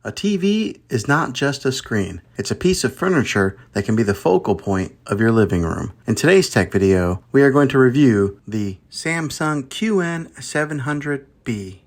A TV is not just a screen. It's a piece of furniture that can be the focal point of your living room. In today's tech video, we are going to review the Samsung QN700B.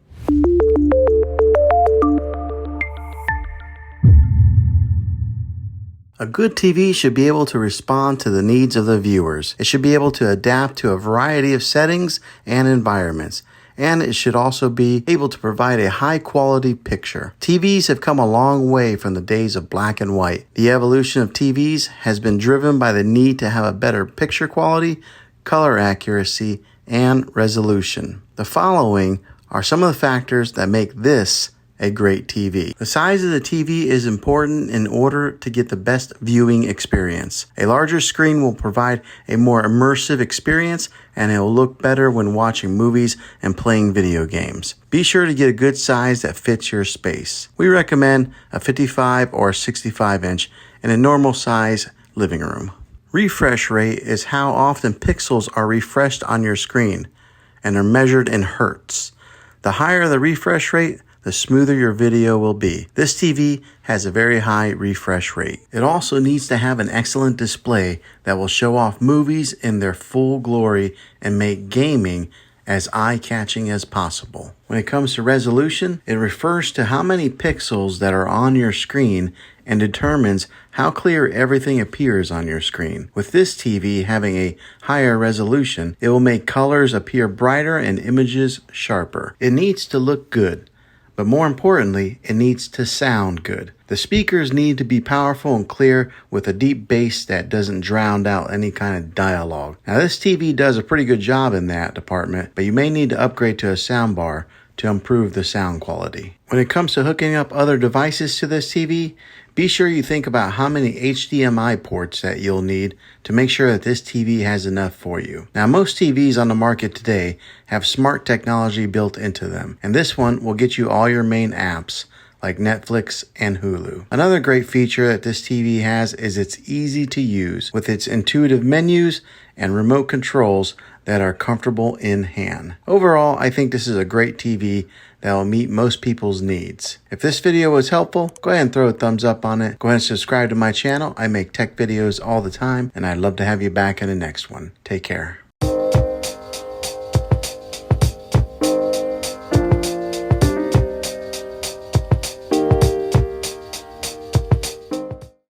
A good TV should be able to respond to the needs of the viewers. It should be able to adapt to a variety of settings and environments. And it should also be able to provide a high-quality picture. TVs have come a long way from the days of black and white. The evolution of TVs has been driven by the need to have a better picture quality, color accuracy, and resolution. The following are some of the factors that make this a great TV. The size of the TV is important in order to get the best viewing experience. A larger screen will provide a more immersive experience, and it will look better when watching movies and playing video games. Be sure to get a good size that fits your space. We recommend a 55 or 65 inch in a normal size living room. Refresh rate is how often pixels are refreshed on your screen and are measured in hertz. The higher the refresh rate, the smoother your video will be. This TV has a very high refresh rate. It also needs to have an excellent display that will show off movies in their full glory and make gaming as eye-catching as possible. When it comes to resolution, it refers to how many pixels that are on your screen and determines how clear everything appears on your screen. With this TV having a higher resolution, it will make colors appear brighter and images sharper. It needs to look good. But more importantly, it needs to sound good. The speakers need to be powerful and clear with a deep bass that doesn't drown out any kind of dialogue. Now this TV does a pretty good job in that department, but you may need to upgrade to a soundbar to improve the sound quality. When it comes to hooking up other devices to this TV, be sure you think about how many HDMI ports that you'll need to make sure that this TV has enough for you. Now, most TVs on the market today have smart technology built into them, and this one will get you all your main apps like Netflix and Hulu. Another great feature that this TV has is it's easy to use with its intuitive menus and remote controls that are comfortable in hand. Overall, I think this is a great TV that will meet most people's needs. If this video was helpful, go ahead and throw a thumbs up on it. Go ahead and subscribe to my channel. I make tech videos all the time, and I'd love to have you back in the next one. Take care.